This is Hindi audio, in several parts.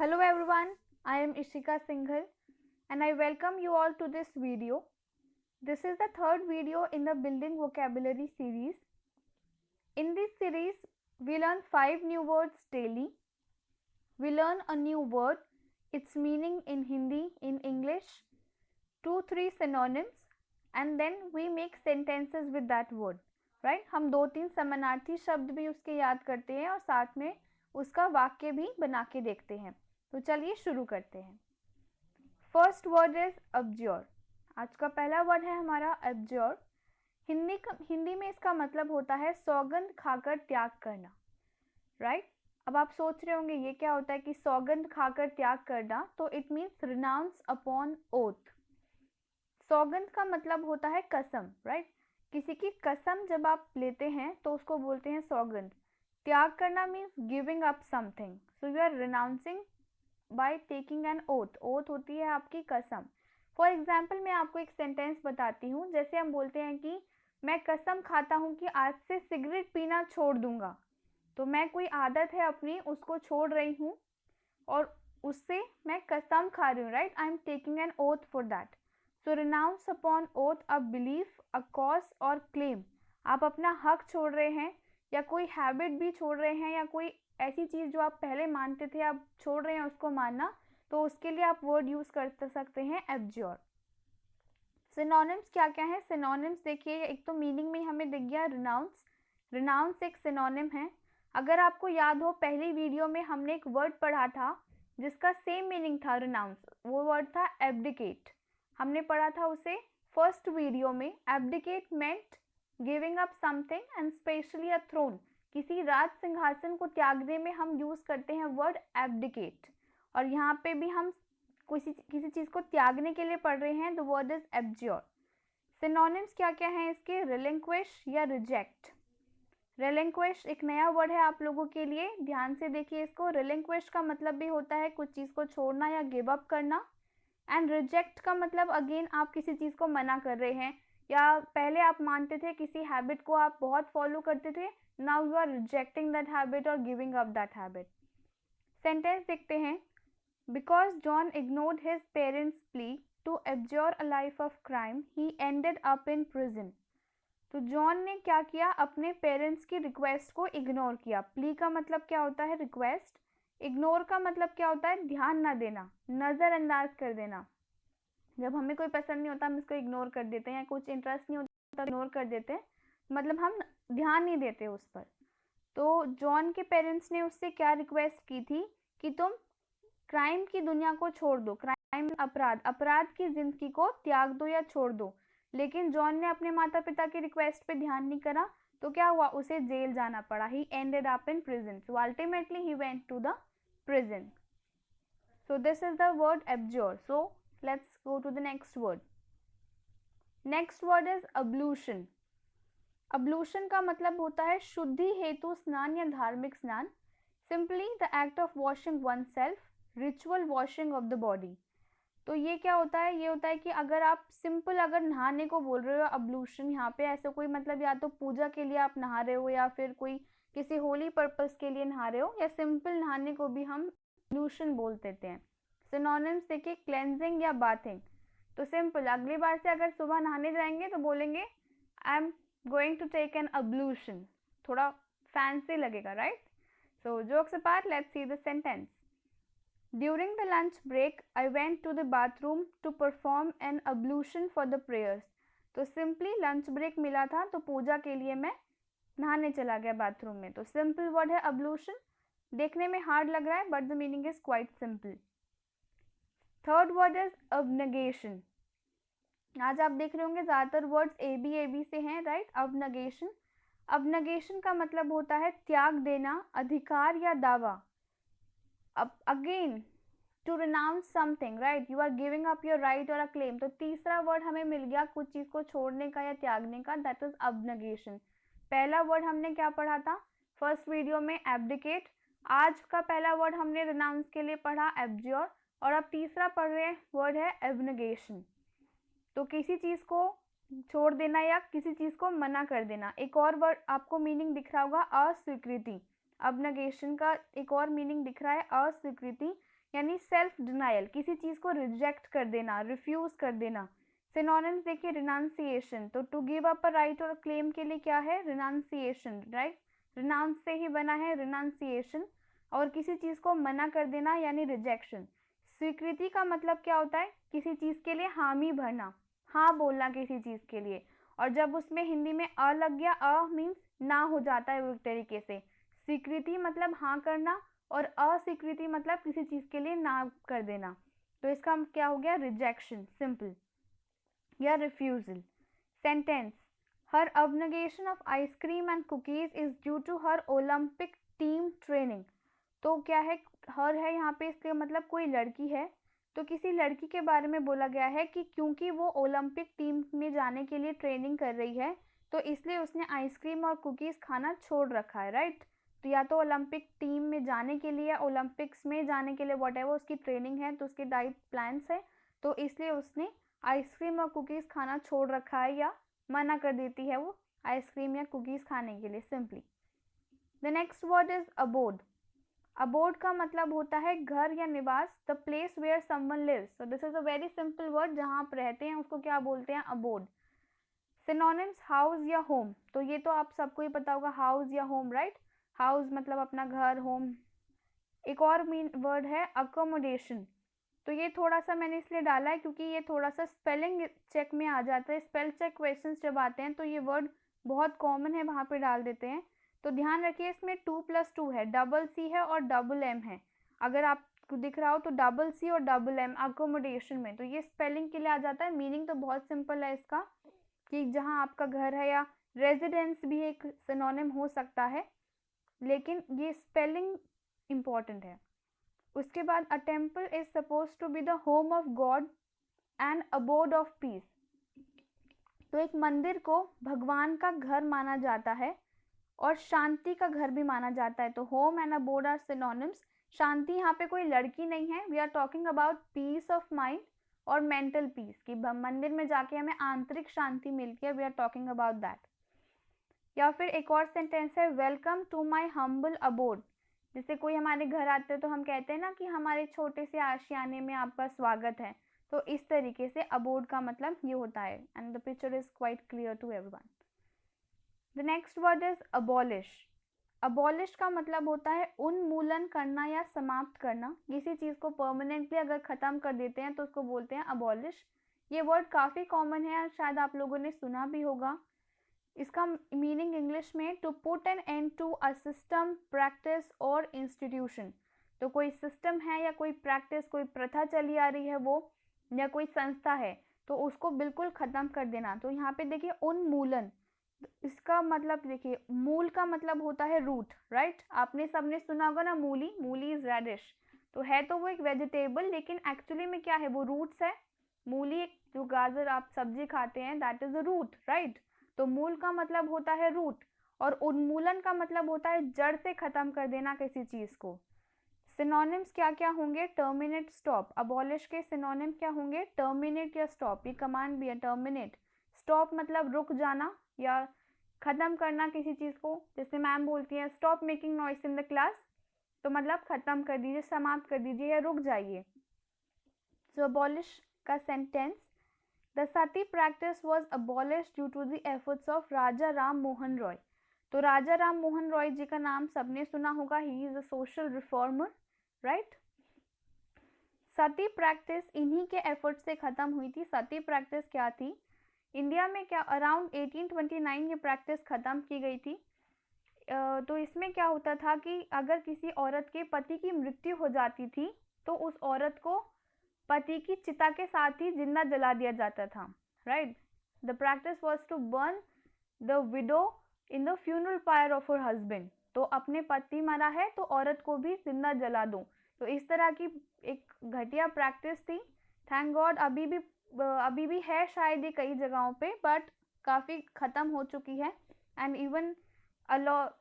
Hello everyone, I am Ishika Singhal and I welcome you all to this video. This is the third video in the Building Vocabulary series. In this series, we learn 5 new words daily. We learn a new word, its meaning in Hindi, in English, 2-3 synonyms and then we make sentences with that word. Right? हम 2-3 समानार्थी शब्द भी उसके याद करते हैं और साथ में उसका वाक्य भी बना के देखते हैं. तो चलिए शुरू करते हैं. First word is abjure. आज का पहला वर्ड है हमारा अब्ज्योर. हिंदी में इसका मतलब होता है सौगंध खाकर त्याग करना. राइट? अब आप सोच रहे होंगे ये क्या होता है कि सौगंध खाकर त्याग करना. तो it means renounce upon oath. सौगंध का मतलब होता है कसम. राइट? किसी की कसम जब आप लेते हैं तो उसको बोलते हैं सौगंध. त्याग करना means giving up something. So you are renouncing by taking an oath. Oath होती है आपकी कसम. फॉर एग्जाम्पल मैं आपको एक सेंटेंस बताती हूँ. जैसे हम बोलते हैं कि मैं कसम खाता हूँ कि आज से सिगरेट पीना छोड़ दूंगा. तो मैं कोई आदत है अपनी उसको छोड़ रही हूँ और उससे मैं कसम खा रही हूँ. Right? I am taking an oath for that. So renounce upon oath a belief, a cause और क्लेम. आप अपना हक छोड़ रहे हैं या कोई हैबिट भी छोड़ रहे हैं या कोई ऐसी चीज़ जो आप पहले मानते थे आप छोड़ रहे हैं उसको मानना. तो उसके लिए आप वर्ड यूज़ कर सकते हैं एब्ज्योर. सिनोनिम्स क्या क्या है? सिनोनिम्स देखिए, एक तो मीनिंग में हमें दिख गया रिनाउंस. रिनाउंस एक सिनोनिम है. अगर आपको याद हो पहली वीडियो में हमने एक वर्ड पढ़ा था जिसका सेम मीनिंग था रिनाउंस. वो वर्ड था एब्डिकेट. हमने पढ़ा था उसे फर्स्ट वीडियो में. Abdicate means giving up something and specially a throne. किसी राज सिंहासन को त्यागने में हम यूज करते हैं वर्ड एब्डिकेट. और यहाँ पे भी हम किसी चीज को त्यागने के लिए पढ़ रहे हैं. The word is abjure. Synonyms क्या क्या हैं इसके? रिलिंक्विश या रिजेक्ट. रिलिंक्विश एक नया वर्ड है आप लोगों के लिए. ध्यान से देखिए इसको. रिलिंक्विश का मतलब भी होता है कुछ चीज को छोड़ना या गिव अप करना. एंड रिजेक्ट का मतलब अगेन आप किसी चीज को मना कर रहे हैं या पहले आप मानते थे किसी हैबिट को आप बहुत फॉलो करते थे. Now you are rejecting that habit और giving up that habit. Sentence देखते हैं. Because John ignored his parents plea to abjure a life of crime he ended up in prison. तो जॉन ने क्या किया? अपने पेरेंट्स की रिक्वेस्ट को इग्नोर किया. प्ली का मतलब क्या होता है? रिक्वेस्ट. इग्नोर का मतलब क्या होता है? ध्यान ना देना, नज़रअंदाज कर देना. जब हमें कोई पसंद नहीं होता हम इसको इग्नोर कर देते हैं या कुछ इंटरेस्ट नहीं होता इग्नोर कर देते हैं. मतलब हम ध्यान नहीं देते उस पर. तो जॉन के पेरेंट्स ने उससे क्या रिक्वेस्ट की थी कि तुम क्राइम की दुनिया को छोड़ दो. क्राइम अपराध की जिंदगी को त्याग दो या छोड़ दो. लेकिन जॉन ने अपने माता पिता की रिक्वेस्ट पे ध्यान नहीं करा. तो क्या हुआ? उसे जेल जाना पड़ा. He ended up in prison. So ultimately he went to the prison. So this is the word abjure. So let's go to the next word. Next word is ablution. Ablution का मतलब होता है शुद्धि हेतु स्नान या धार्मिक स्नान. Simply the act of washing oneself, ritual washing of the body. तो ये क्या होता है? ये होता है कि अगर आप सिंपल अगर नहाने को बोल रहे हो अब्लूशन यहाँ पे ऐसा कोई मतलब या तो पूजा के लिए आप नहा रहे हो या फिर कोई किसी होली पर्पस के लिए नहा रहे हो या सिंपल नहाने को भी हम अब्लूशन बोल देते हैं. सिनोनिम्स देखिए क्लेंजिंग या बाथिंग. तो सिंपल अगली बार से अगर सुबह नहाने जाएंगे तो बोलेंगे I am going to take an ablution. थोड़ा फैंसी लगेगा. Right? So jokes apart, let's see the sentence. During the lunch break, I went to the bathroom to perform an ablution for the prayers. तो सिंपली लंच ब्रेक मिला था तो पूजा के लिए मैं नहाने चला गया बाथरूम में. तो सिंपल वर्ड है अब्लूशन. देखने में हार्ड लग रहा है but the meaning is quite simple. Third word is abnegation. आज आप देख रहे होंगे ज्यादातर वर्ड्स ए बी से हैं. राइट? अबनेगेशन. अबनेगेशन का मतलब होता है त्याग देना, अधिकार या दावा. Again to renounce something. Right? You are giving up your right और अ क्लेम. तो तीसरा वर्ड हमें मिल गया कुछ चीज को छोड़ने का या त्यागने का. That is abnegation. पहला वर्ड हमने क्या पढ़ा था फर्स्ट वीडियो में? एब्डिकेट. आज का पहला वर्ड हमने रिनाउंस के लिए पढ़ा एब्ज्योर. और अब तीसरा पढ़ रहे हैं वर्ड है एबनेगेशन. तो किसी चीज को छोड़ देना या किसी चीज को मना कर देना. एक और वर्ड आपको मीनिंग दिख रहा होगा अस्वीकृति. अबनेगेशन का एक और मीनिंग दिख रहा है अस्वीकृति. यानी सेल्फ डिनायल, किसी चीज़ को रिजेक्ट कर देना, रिफ्यूज़ कर देना। सिनोनिम्स देखिए, रिनाउंसिएशन, तो to give up a right और क्लेम के लिए क्या है, रिनाउंसिएशन, राइट, रिनाउंस से ही बना है रिनाउंसिएशन। और किसी चीज़ को मना कर देना यानी रिजेक्शन। स्वीकृति का मतलब क्या होता है, किसी चीज़ के लिए हामी भरना, हाँ बोलना किसी चीज़ के लिए। और जब उसमें हिंदी में अ लग गया, अ मीन्स ना हो जाता है वो एक तरीके से। स्वीकृति मतलब हाँ करना और अस्वीकृति मतलब किसी चीज़ के लिए ना कर देना, तो इसका क्या हो गया, रिजेक्शन, सिंपल, या refusal. Sentence, her abnegation of ice cream and cookies is due to her Olympic team training. तो क्या है, हर है यहाँ पे, इसका मतलब कोई लड़की है, तो किसी लड़की के बारे में बोला गया है कि क्योंकि वो ओलंपिक टीम में जाने के लिए ट्रेनिंग कर रही है, तो इसलिए उसने आइसक्रीम और कुकीज़ खाना छोड़ रखा है, राइट। तो या तो ओलंपिक टीम में जाने के लिए, ओलंपिक्स में जाने के लिए, वॉट एवर उसकी ट्रेनिंग है, तो उसके डाइट प्लान्स है, तो इसलिए उसने आइसक्रीम और कुकीज़ खाना छोड़ रखा है, या मना कर देती है वो आइसक्रीम या कुकीज़ खाने के लिए, simply. The next word is abode. Abode का मतलब होता है घर या निवास, the place where someone lives. So this is a very simple word, जहाँ आप रहते हैं उसको क्या बोलते हैं, अबोड। सिनोनिम्स, हाउस या होम, तो ये तो आप सबको ही पता होगा, हाउस या होम, राइट। हाउस मतलब अपना घर, होम। एक और मीन वर्ड है अकोमोडेशन, तो ये थोड़ा सा मैंने इसलिए डाला है क्योंकि ये थोड़ा सा स्पेलिंग चेक में आ जाता है, स्पेल चेक क्वेश्चंस जब आते हैं तो ये वर्ड बहुत कॉमन है, वहाँ पे डाल देते हैं। तो ध्यान रखिए, इसमें 2+2 है, डबल सी है और डबल एम है। अगर आपको दिख रहा हो तो डबल सी और डबल एम अकोमोडेशन में, तो ये स्पेलिंग के लिए आ जाता है। मीनिंग तो बहुत सिंपल है इसका, कि जहाँ आपका घर है, या रेजिडेंस भी एक सिनोनिम हो सकता है, लेकिन ये स्पेलिंग इम्पॉर्टेंट है। उसके बाद a temple is suppose to be the home of God and abode of peace. तो एक मंदिर को भगवान का घर माना जाता है और शांति का घर भी माना जाता है, तो home and abode are synonyms. शांति यहाँ पे कोई लड़की नहीं है, we are talking about peace of mind और मेंटल पीस, कि मंदिर में जाके हमें आंतरिक शांति मिलती है, we are talking about that. या फिर एक और सेंटेंस है, welcome to my humble abode. जैसे कोई हमारे घर आते हैं तो हम कहते हैं ना कि हमारे छोटे से आशियाने में आपका स्वागत है, तो इस तरीके से अबोर्ड का मतलब ये होता है। And the picture is quite clear to everyone. The next word is abolish. Abolish का मतलब होता है उन्मूलन करना या समाप्त करना, किसी चीज़ को परमानेंटली अगर ख़त्म कर देते हैं तो उसको बोलते हैं अबॉलिश। ये वर्ड काफ़ी कॉमन है और शायद आप लोगों ने सुना भी होगा। इसका मीनिंग इंग्लिश में to put an end to a system, practice और इंस्टीट्यूशन। तो कोई सिस्टम है या कोई प्रैक्टिस, कोई प्रथा चली आ रही है वो, या कोई संस्था है, तो उसको बिल्कुल ख़त्म कर देना। तो यहाँ पे देखिए उन्मूलन, इसका मतलब देखिए, मूल का मतलब होता है रूट, राइट। आपने सबने सुना होगा ना, मूली, मूली इज रेडिश, तो है तो वो एक वेजिटेबल, लेकिन एक्चुअली में क्या है, वो रूट्स है। मूली, एक जो गाजर आप सब्जी खाते हैं, that is a root, right. तो मूल का मतलब होता है रूट, और उन्मूलन का मतलब होता है जड़ से खत्म कर देना किसी चीज को। सिनोनिम्स क्या क्या होंगे, टर्मिनेट, स्टॉप। अबॉलिश के सिनोनिम क्या होंगे, टर्मिनेट या स्टॉप, ये कमांड भी है, टर्मिनेट। स्टॉप मतलब रुक जाना या खत्म करना किसी चीज को, जैसे मैम बोलती है stop making noise in the class, तो मतलब खत्म कर दीजिए, समाप्त कर दीजिए या रुक जाइए। सो अबॉलिश का sentence, the sati practice was abolish due to the efforts of Raja Ram Mohan Roy. तो राजा राम मोहन रॉय जी का नाम सबने सुना होगा, he is a social reformer, right. Sati practice इन्हीं के एफर्ट से खत्म हुई थी। सती प्रैक्टिस क्या थी, इंडिया में क्या अराउंड 1829 ये प्रैक्टिस खत्म की गई थी। तो इसमें क्या होता था कि अगर किसी औरत के पति की मृत्यु हो जाती थी तो उस औरत को पति की चिता के साथ ही जिंदा जला दिया जाता था, right. The practice was to burn the widow in the funeral pyre of her husband. तो अपने पति मरा है तो औरत को भी जिंदा जला दो, तो इस तरह की एक घटिया प्रैक्टिस थी। थैंक गॉड अभी भी है शायद ये कई जगहों पे, बट काफ़ी ख़त्म हो चुकी है। And even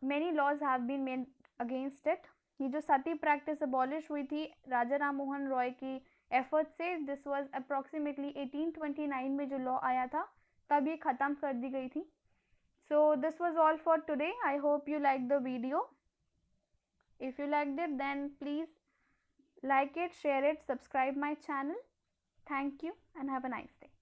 many laws have been made against it. ये जो सती प्रैक्टिस अबॉलिश हुई थी राजा राम मोहन रॉय की एफर्ट से, दिस वाज अप्रॉक्सीमेटली 1829 में जो लॉ आया था तब ये ख़त्म कर दी गई थी। So this was all for today. I hope you liked the video. If you liked it, then please Like it, share it, subscribe my channel. Thank you and have a nice day.